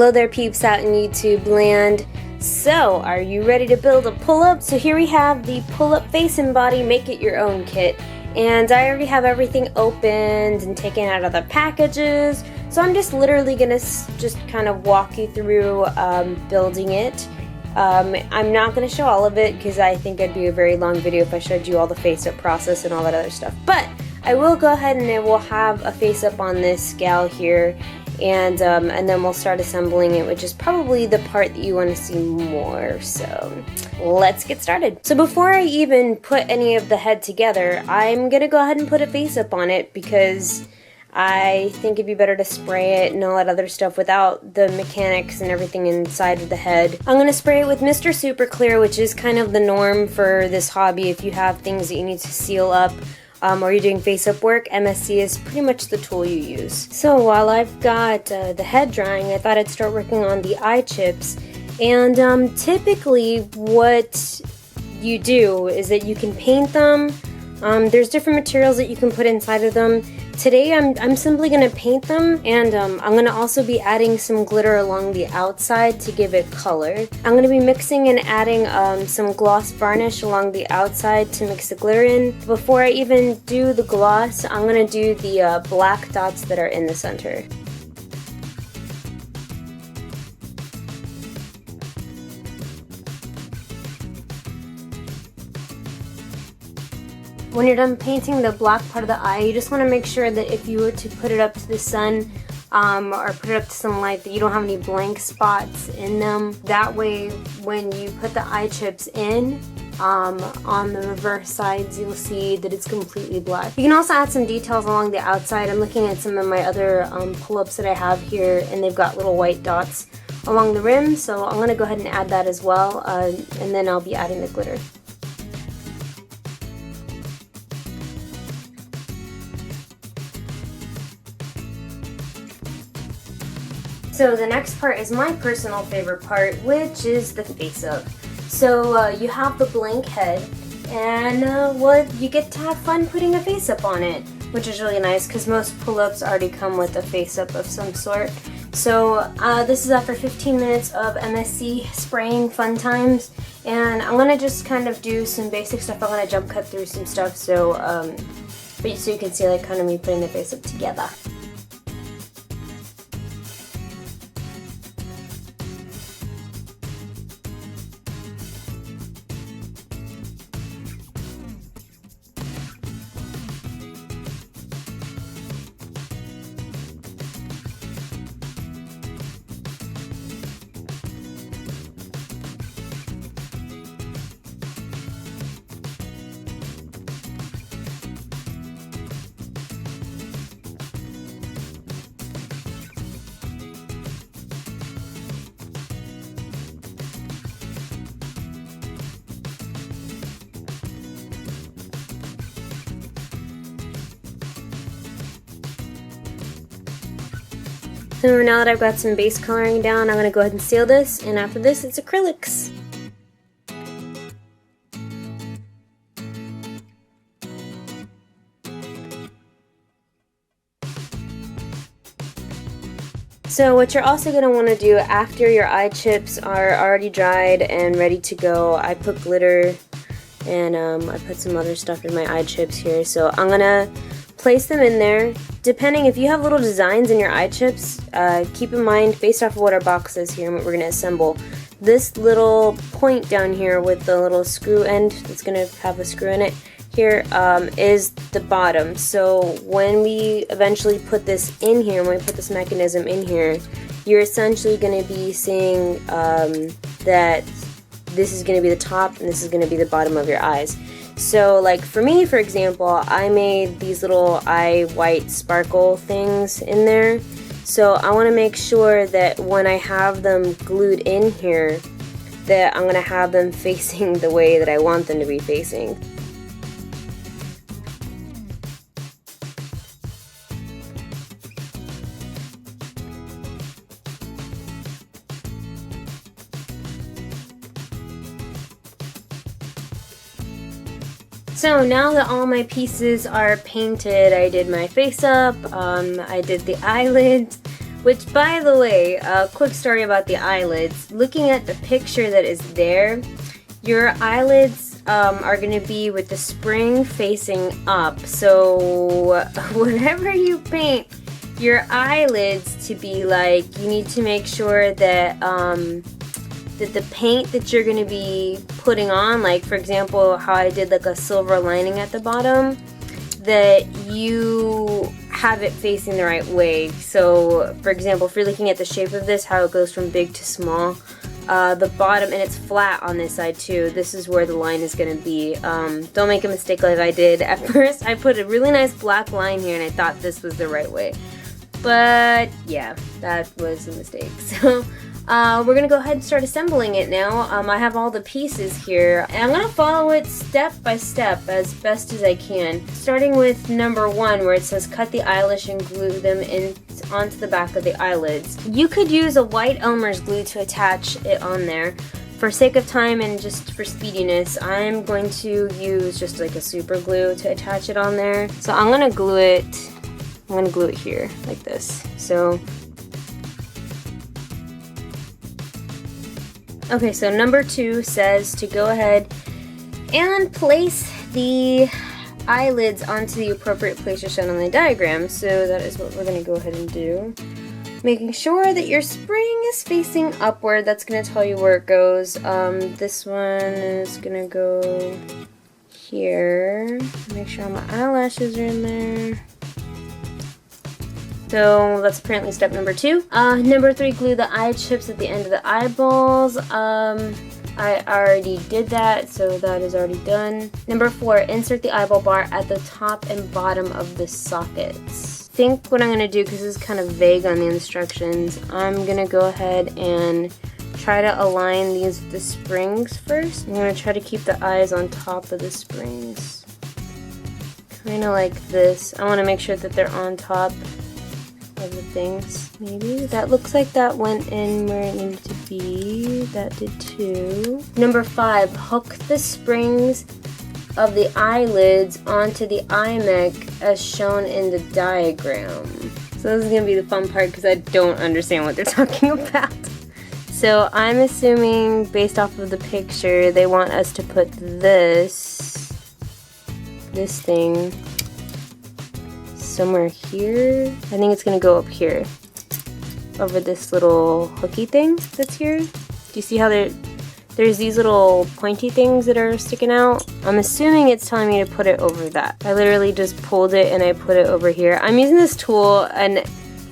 Hello there peeps out in YouTube land. So, are you ready to build a pull-up? So here we have the pull-up face and body make it your own kit. And I already have everything opened and taken out of the packages. So I'm just literally gonna just kind of walk you through building it. I'm not gonna show all of it because I think it'd be a very long video if I showed you all the face-up process and all that other stuff. But I will go ahead and I will have a face-up on this gal here. And then we'll start assembling it, which is probably the part that you want to see more. So let's get started. So before I even put any of the head together, I'm gonna go ahead and put a face up on it because I think it'd be better to spray it and all that other stuff without the mechanics and everything inside of the head. I'm gonna spray it with Mr. Super Clear, which is kind of the norm for this hobby. If you have things that you need to seal up, or you're doing face-up work, MSC is pretty much the tool you use. So while I've got the head drying, I thought I'd start working on the eye chips. And typically what you do is that you can paint them. There's different materials that you can put inside of them. Today I'm simply going to paint them, and I'm going to also be adding some glitter along the outside to give it color. I'm going to be mixing and adding some gloss varnish along the outside to mix the glitter in. Before I even do the gloss, I'm going to do the black dots that are in the center. When you're done painting the black part of the eye, you just want to make sure that if you were to put it up to the sun or put it up to some light, that you don't have any blank spots in them. That way, when you put the eye chips in, on the reverse sides, you'll see that it's completely black. You can also add some details along the outside. I'm looking at some of my other pull-ups that I have here, and they've got little white dots along the rim, so I'm going to go ahead and add that as well, and then I'll be adding the glitter. So the next part is my personal favorite part, which is the face-up. So you have the blank head, and you get to have fun putting a face-up on it, which is really nice because most pull-ups already come with a face-up of some sort. So this is after 15 minutes of MSC spraying fun times, and I'm gonna just kind of do some basic stuff. I'm gonna jump cut through some stuff so you can see like kind of me putting the face-up together. So now that I've got some base coloring down, I'm going to go ahead and seal this, and after this it's acrylics. So what you're also going to want to do after your eye chips are already dried and ready to go, I put glitter and I put some other stuff in my eye chips here, so I'm going to place them in there. Depending, if you have little designs in your eye chips, keep in mind, based off of what our box says here and what we're going to assemble, this little point down here with the little screw end that's going to have a screw in it here is the bottom. So when we eventually put this in here, when we put this mechanism in here, you're essentially going to be seeing that this is going to be the top and this is going to be the bottom of your eyes. So like for me, for example, I made these little eye white sparkle things in there. So I want to make sure that when I have them glued in here, that I'm going to have them facing the way that I want them to be facing. So now that all my pieces are painted, I did my face up, I did the eyelids, Which, by the way, a quick story about the eyelids. Looking at the picture that is there, your eyelids are going to be with the spring facing up. So whenever you paint your eyelids to be like, you need to make sure that that the paint that you're going to be putting on, like for example how I did like a silver lining at the bottom, that you have it facing the right way. So for example, if you're looking at the shape of this, how it goes from big to small, the bottom, and it's flat on this side too, this is where the line is going to be. Don't make a mistake like I did. At first I put a really nice black line here and I thought this was the right way, but yeah, that was a mistake. So we're gonna go ahead and start assembling it now. I have all the pieces here, and I'm gonna follow it step by step as best as I can. Starting with number 1, where it says cut the eyelash and glue them in onto the back of the eyelids. You could use a white Elmer's glue to attach it on there. For sake of time and just for speediness, I'm going to use just like a super glue to attach it on there. So I'm gonna glue it. I'm gonna glue it here like this. So. Okay, so number 2 says to go ahead and place the eyelids onto the appropriate places shown on the diagram. So that is what we're going to go ahead and do. Making sure that your spring is facing upward. That's going to tell you where it goes. This one is going to go here. Make sure all my eyelashes are in there. So that's apparently step number 2. Number 3, glue the eye chips at the end of the eyeballs. I already did that, so that is already done. Number 4, insert the eyeball bar at the top and bottom of the sockets. I think what I'm going to do, because this is kind of vague on the instructions, I'm going to go ahead and try to align these with the springs first. I'm going to try to keep the eyes on top of the springs. Kind of like this. I want to make sure that they're on top of the things. Maybe that looks like that went in where it needed to be. That did too. Number 5, hook the springs of the eyelids onto the eye neck as shown in the diagram. So this is gonna be the fun part because I don't understand what they're talking about. So I'm assuming based off of the picture they want us to put this thing somewhere here. I think it's gonna go up here over this little hooky thing that's here. Do you see how there's these little pointy things that are sticking out? I'm assuming it's telling me to put it over that. I literally just pulled it and I put it over here. I'm using this tool and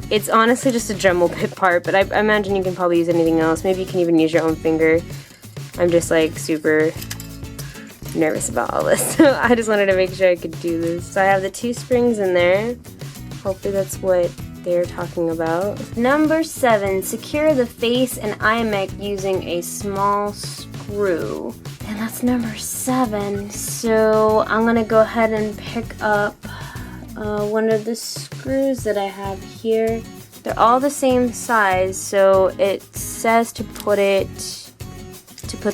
it's honestly just a Dremel bit part, but I imagine you can probably use anything else. Maybe you can even use your own finger. I'm just like super nervous about all this, so I just wanted to make sure I could do this. So I have the 2 springs in there. Hopefully that's what they're talking about. Number 7, secure the face and eye neck using a small screw. And that's number 7. So I'm gonna go ahead and pick up one of the screws that I have here. They're all the same size, so it says to put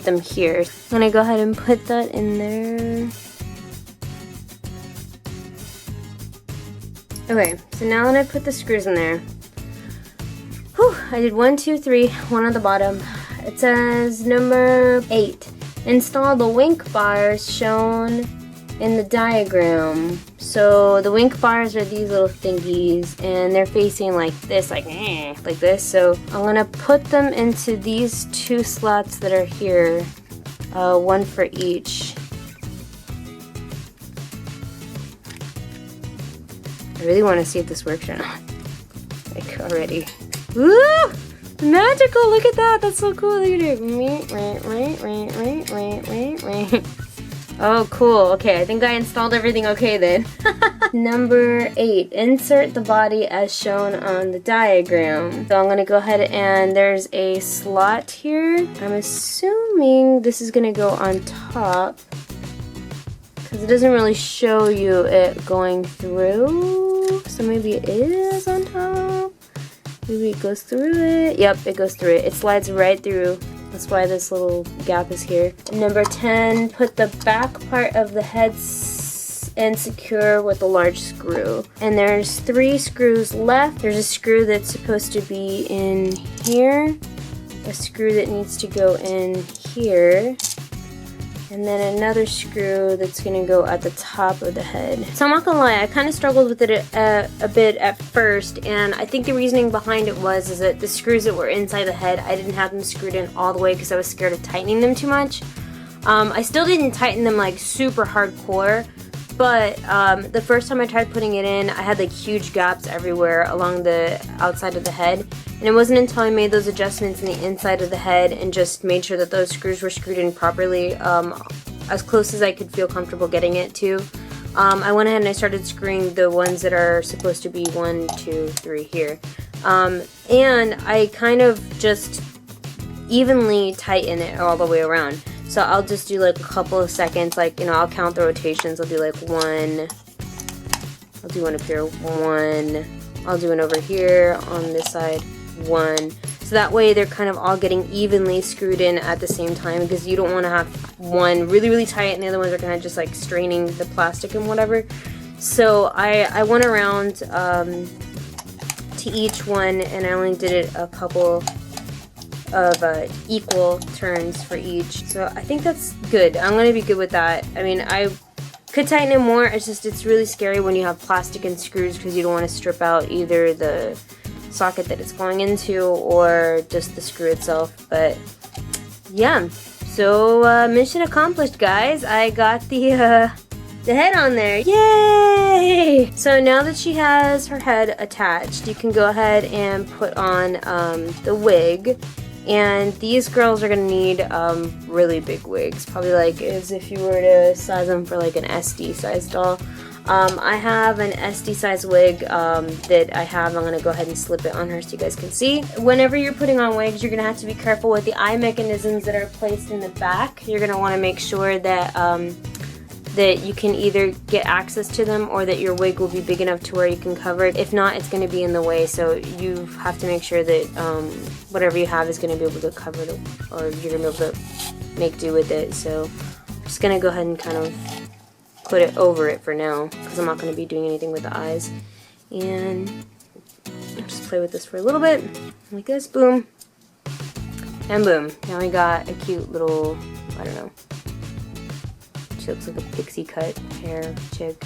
them here. I'm gonna go ahead and put that in there. Okay, so now when I put the screws in there, whew, I did 1, 2, 3, 1 on the bottom. It says number 8, install the wink bars shown in the diagram. So the wink bars are these little thingies and they're facing like this, like this. So I'm gonna put them into these 2 slots that are here, 1 for each. I really want to see if this works or not. Like already. Woo! Magical! Look at that! That's so cool. Look at it. Oh, cool. Okay, I think I installed everything okay then. Number 8, insert the body as shown on the diagram. So I'm going to go ahead and there's a slot here. I'm assuming this is going to go on top because it doesn't really show you it going through. So maybe it is on top. Maybe it goes through it. Yep, it goes through it. It slides right through. That's why this little gap is here. Number 10, put the back part of the head and secure with a large screw. And there's 3 screws left. There's a screw that's supposed to be in here, a screw that needs to go in here, and then another screw that's gonna go at the top of the head. So I'm not gonna lie, I kind of struggled with it a bit at first, and I think the reasoning behind it is that the screws that were inside the head, I didn't have them screwed in all the way because I was scared of tightening them too much. I still didn't tighten them like super hardcore, but the first time I tried putting it in, I had like huge gaps everywhere along the outside of the head. And it wasn't until I made those adjustments in the inside of the head and just made sure that those screws were screwed in properly, as close as I could feel comfortable getting it to. I went ahead and I started screwing the ones that are supposed to be 1, 2, 3 here. And I kind of just evenly tighten it all the way around. So I'll just do like a couple of seconds, like, you know, I'll count the rotations. I'll do like 1, I'll do one up here, 1, I'll do one over here on this side, 1. So that way they're kind of all getting evenly screwed in at the same time, because you don't want to have one really, really tight and the other ones are kind of just like straining the plastic and whatever. So I went around to each one, and I only did it a couple of equal turns for each. So I think that's good. I'm gonna be good with that. I mean, I could tighten it more. It's really scary when you have plastic and screws, because you don't want to strip out either the socket that it's going into or just the screw itself. But yeah, so mission accomplished, guys. I got the head on there. Yay! So now that she has her head attached, you can go ahead and put on the wig. And these girls are going to need really big wigs, probably like as if you were to size them for like an SD size doll. I have an SD size wig that I have. I'm going to go ahead and slip it on her so you guys can see. Whenever you're putting on wigs, you're going to have to be careful with the eye mechanisms that are placed in the back. You're going to want to make sure that that you can either get access to them or that your wig will be big enough to where you can cover it. If not, it's going to be in the way, so you have to make sure that whatever you have is going to be able to cover it, or you're going to be able to make do with it. So I'm just going to go ahead and kind of put it over it for now, because I'm not going to be doing anything with the eyes. And just play with this for a little bit, like this, boom, and boom. Now we got a cute little, I don't know, she looks like a pixie cut hair chick.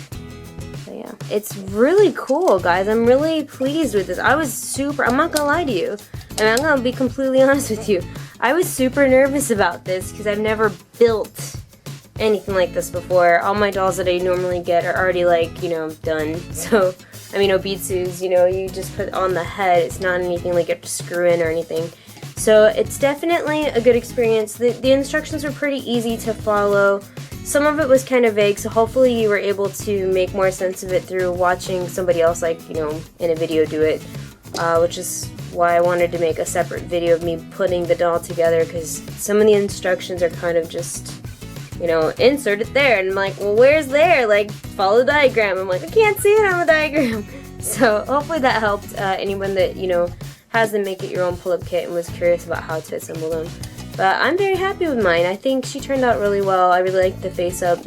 But yeah, it's really cool, guys. I'm really pleased with this. I was super, I'm not gonna lie to you, and I'm gonna be completely honest with you, I was super nervous about this because I've never built anything like this before. All my dolls that I normally get are already, like, you know, done. So, I mean, obitsus, you know, you just put on the head. It's not anything like you have to screw in or anything. So it's definitely a good experience. The instructions were pretty easy to follow. Some of it was kind of vague, so hopefully you were able to make more sense of it through watching somebody else, like, you know, in a video do it, which is why I wanted to make a separate video of me putting the doll together, because some of the instructions are kind of just, you know, insert it there, and I'm like, well, where's there? Like, follow the diagram. I'm like, I can't see it on the diagram. So hopefully that helped anyone that, you know, has the make it your own pull-up kit and was curious about how to assemble them. But I'm very happy with mine. I think she turned out really well. I really like the face up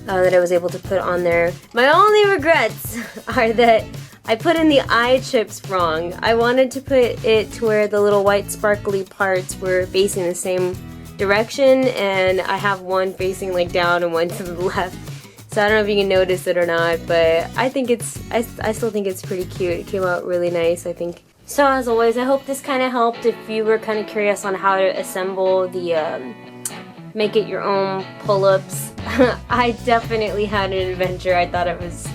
that I was able to put on there. My only regrets are that I put in the eye chips wrong. I wanted to put it to where the little white sparkly parts were facing the same direction, and I have one facing like down and one to the left. So I don't know if you can notice it or not, but I think I still think it's pretty cute. It came out really nice, I think. So as always, I hope this kind of helped if you were kind of curious on how to assemble the make it your own pull-ups. I definitely had an adventure. I thought it was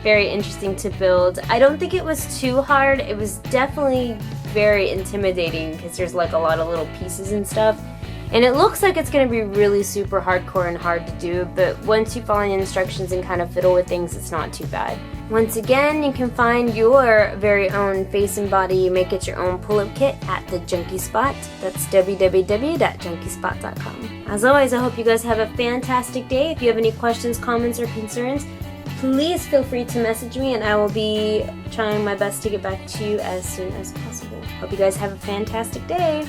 very interesting to build. I don't think it was too hard. It was definitely very intimidating because there's like a lot of little pieces and stuff. And it looks like it's going to be really super hardcore and hard to do, but once you follow the instructions and kind of fiddle with things, it's not too bad. Once again, you can find your very own face and body make it your own pull-up kit at the Junky Spot. That's www.junkyspot.com. As always, I hope you guys have a fantastic day. If you have any questions, comments, or concerns, please feel free to message me, and I will be trying my best to get back to you as soon as possible. Hope you guys have a fantastic day.